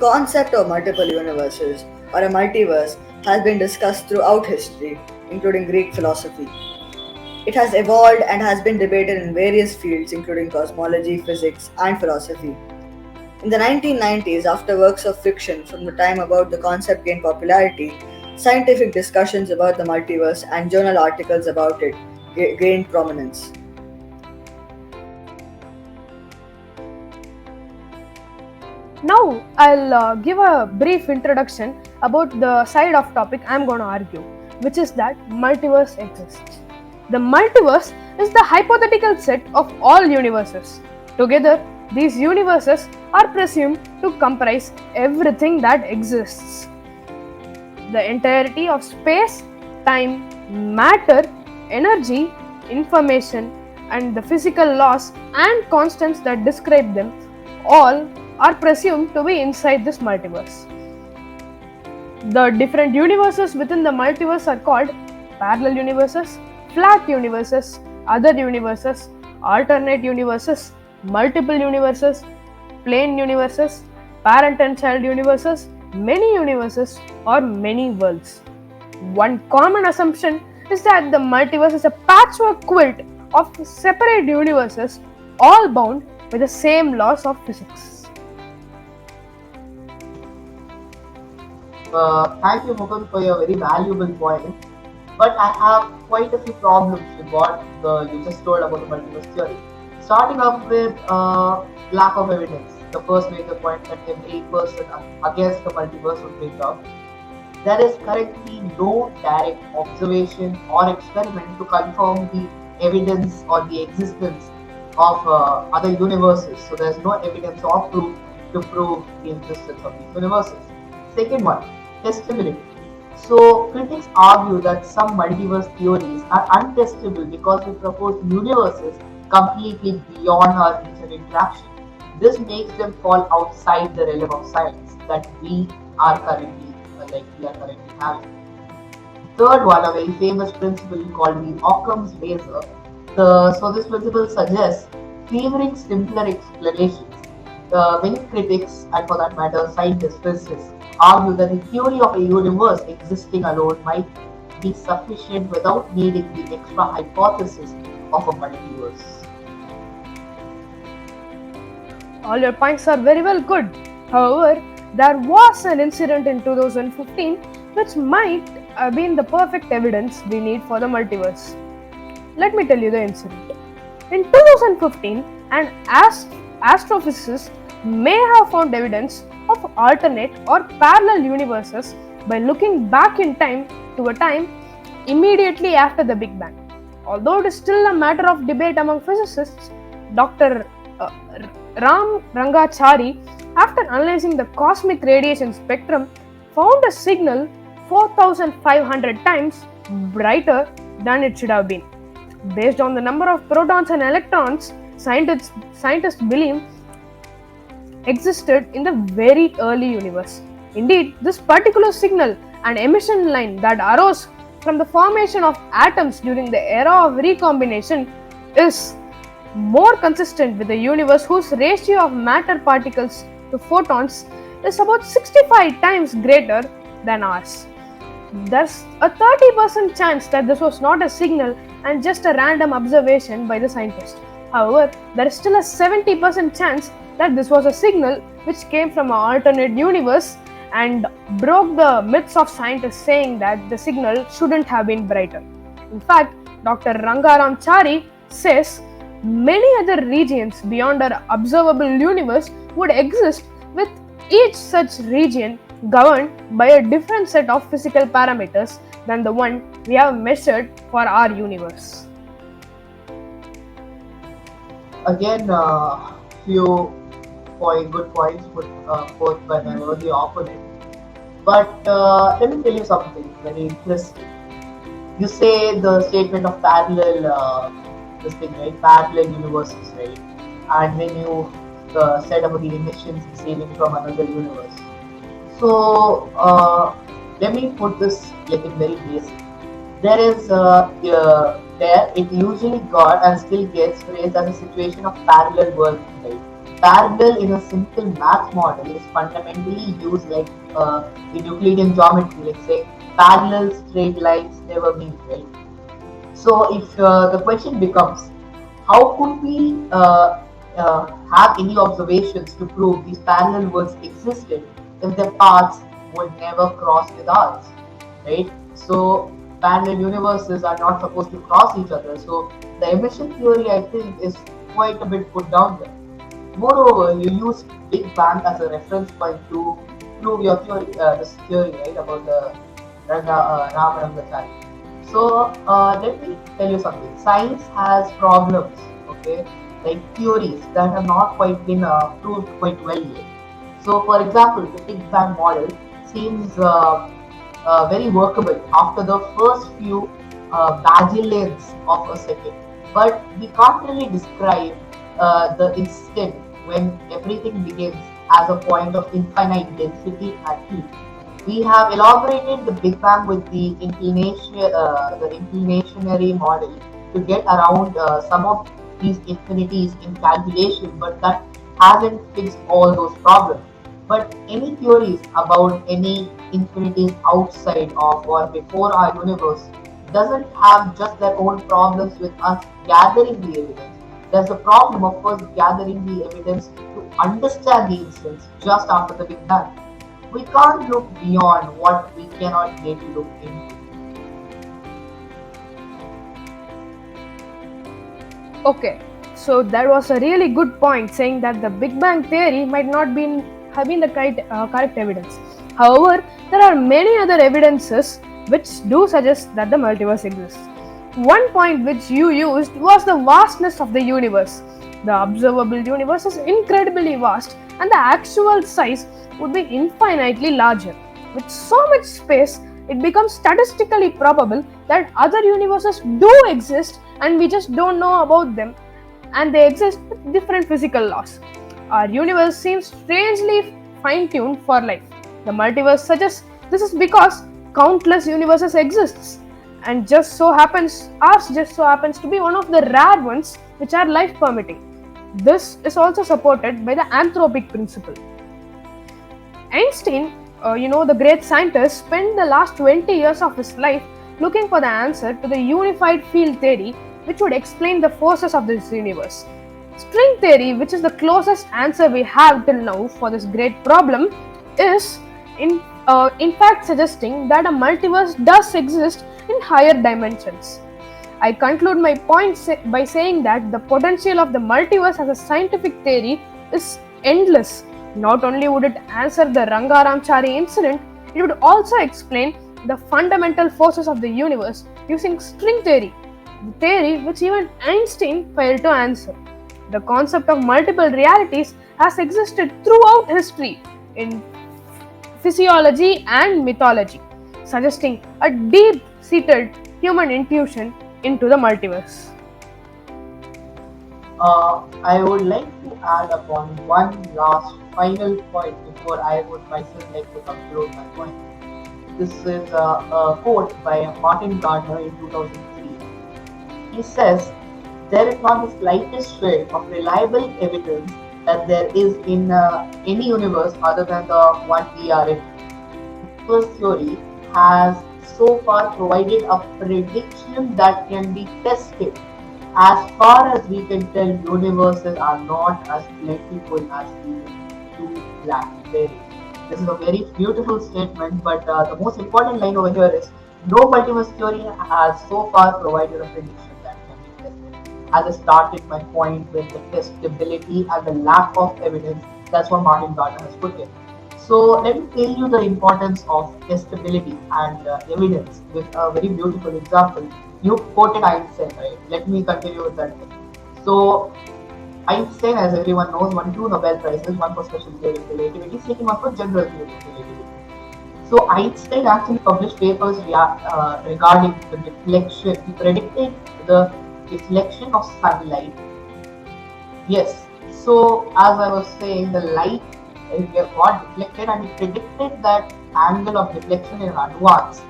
concept of multiple universes or a multiverse has been discussed throughout history, including Greek philosophy. It has evolved and has been debated in various fields, including cosmology, physics, and philosophy. In the 1990s, after works of fiction from the time about the concept gained popularity, scientific discussions about the multiverse and journal articles about it gained prominence. Now, I'll give a brief introduction about the side of topic I'm going to argue, which is that multiverse exists. The multiverse is the hypothetical set of all universes. Together, these universes are presumed to comprise everything that exists. The entirety of space, time, matter, energy, information, and the physical laws and constants that describe them all are presumed to be inside this multiverse. The different universes within the multiverse are called parallel universes, flat universes, other universes, alternate universes, multiple universes, plane universes, parent and child universes, many universes, or many worlds. One common assumption is that the multiverse is a patchwork quilt of separate universes, all bound by the same laws of physics. Thank you, Mukund, for your very valuable point. But I have quite a few problems with what you just told about the multiverse theory. Starting off with lack of evidence, the first major point that every person against the multiverse would bring up. There is currently no direct observation or experiment to confirm the evidence or the existence of other universes. So there's no evidence or proof to prove the existence of these universes. Second one, testability. So critics argue that some multiverse theories are untestable because we propose universes completely beyond our reach and interaction. This makes them fall outside the realm of science that we are currently having. Third one, a very famous principle called the Occam's razor. So this principle suggests favoring simpler explanations. Many critics, and for that matter, scientists, physicists, argue that the theory of a universe existing alone might be sufficient without needing the extra hypothesis of a multiverse. All your points are very well good. However, there was an incident in 2015 which might have been the perfect evidence we need for the multiverse. Let me tell you the incident. In 2015, an astrophysicist may have found evidence of alternate or parallel universes by looking back in time to a time immediately after the Big Bang. Although it is still a matter of debate among physicists, Dr. Ram Rangachari, after analyzing the cosmic radiation spectrum, found a signal 4,500 times brighter than it should have been. Based on the number of protons and electrons scientists believe existed in the very early universe. Indeed, this particular signal and emission line that arose from the formation of atoms during the era of recombination is more consistent with a universe whose ratio of matter particles to photons is about 65 times greater than ours. There's a 30% chance that this was not a signal and just a random observation by the scientist. However, there is still a 70% chance that this was a signal which came from an alternate universe and broke the myths of scientists saying that the signal shouldn't have been brighter. In fact, Dr. Rangaram Chari says many other regions beyond our observable universe would exist, with each such region governed by a different set of physical parameters than the one we have measured for our universe. Again, few good points put forth by my worthy opponent. But let me tell you something very interesting. You say the statement of parallel, this thing, right? Parallel universes, right? And when you said about the emissions receiving from another universe. So let me put this like in very basic. There is there it usually got and still gets phrased as a situation of parallel world, right? parallel in a simple math model is fundamentally used like in Euclidean geometry, let's say parallel straight lines never meet, right? So if the question becomes, how could we have any observations to prove these parallel worlds existed if their paths would never cross with ours, right? So parallel universes are not supposed to cross each other. So the emission theory, I think, is quite a bit put down there. Moreover, you use Big Bang as a reference point to prove your theory, this theory, right, about the Ramarangachari. So let me tell you something. Science has problems, okay, like theories that have not quite been proved quite well yet. So, for example, the Big Bang model seems very workable after the first few bajillions of a second, but we can't really describe the instant when everything begins as a point of infinite density at heat. We have elaborated the Big Bang with the inclinationary model to get around some of these infinities in calculation, but that hasn't fixed all those problems. But any theories about any infinities outside of or before our universe doesn't have just their own problems with us gathering the evidence. There's a problem of us gathering the evidence to understand the instance just after the Big Bang. We can't look beyond what we cannot get to look into. Okay, so that was a really good point saying that the Big Bang theory might not have been the correct evidence. However, there are many other evidences which do suggest that the multiverse exists. One point which you used was the vastness of the universe. The observable universe is incredibly vast, and the actual size would be infinitely larger. With so much space, it becomes statistically probable that other universes do exist and we just don't know about them, and they exist with different physical laws. Our universe seems strangely fine-tuned for life. The multiverse suggests this is because countless universes exist, and ours just so happens to be one of the rare ones which are life permitting. This is also supported by the anthropic principle. Einstein, the great scientist, spent the last 20 years of his life looking for the answer to the unified field theory which would explain the forces of this universe. String theory, which is the closest answer we have till now for this great problem, is in fact suggesting that a multiverse does exist in higher dimensions. I conclude my point by saying that the potential of the multiverse as a scientific theory is endless. Not only would it answer the Rangaramchari incident, it would also explain the fundamental forces of the universe using string theory, the theory which even Einstein failed to answer. The concept of multiple realities has existed throughout history in physiology and mythology, suggesting a deep-seated human intuition into the multiverse. I would like to add upon one last final point before I would myself like to conclude my point. This is a quote by Martin Gardner in 2003. He says, "There is not the slightest shred of reliable evidence that there is in any universe other than the one we are in. First theory has so far provided a prediction that can be tested. As far as we can tell, universes are not as plentiful as the two black berries." This is a very beautiful statement, but the most important line over here is no multiverse theory has so far provided a prediction that can be tested. As I started my point with the testability and the lack of evidence, that's what Martin Gardner has put in. So let me tell you the importance of testability and evidence with a very beautiful example. You quoted Einstein, right? Let me continue with that. So Einstein, as everyone knows, won 2 Nobel Prizes, one for special theory of relativity, second one for general theory of relativity. So Einstein actually published papers regarding the deflection. He predicted the deflection of sunlight. Yes. So as I was saying, the light got deflected, and he predicted that angle of deflection in advance.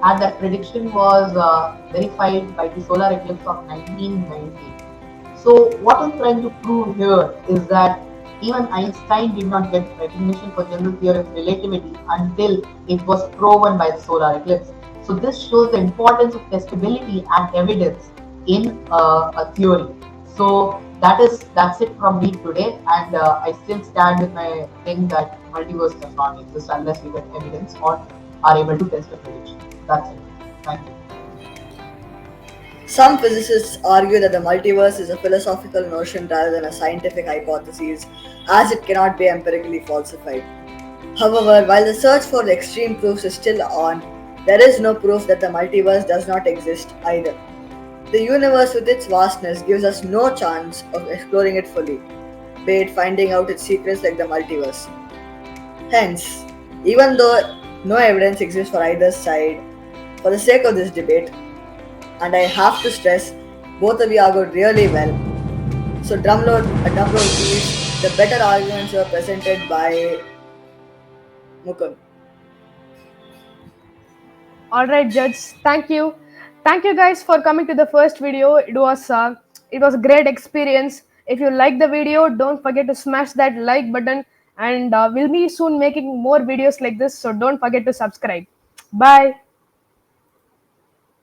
And that prediction was verified by the solar eclipse of 1990. So what I'm trying to prove here is that Even Einstein did not get recognition for general theory of relativity until it was proven by the solar eclipse. So this shows the importance of testability and evidence in a theory. So that's it from me today, and I still stand with my thing that multiverse does not exist unless we get evidence or are able to test the prediction. That's it. Thank you. Some physicists argue that the multiverse is a philosophical notion rather than a scientific hypothesis, as it cannot be empirically falsified. However, while the search for the extreme proofs is still on, there is no proof that the multiverse does not exist either. The universe, with its vastness, gives us no chance of exploring it fully, be it finding out its secrets like the multiverse. Hence, even though no evidence exists for either side, for the sake of this debate, and I have to stress, both of you argued really well. So drumroll please. The better arguments were presented by Mukund. All right, Judge. Thank you guys for coming to the first video. It was a great experience. If you like the video, don't forget to smash that like button, and we'll be soon making more videos like this. So don't forget to subscribe. Bye.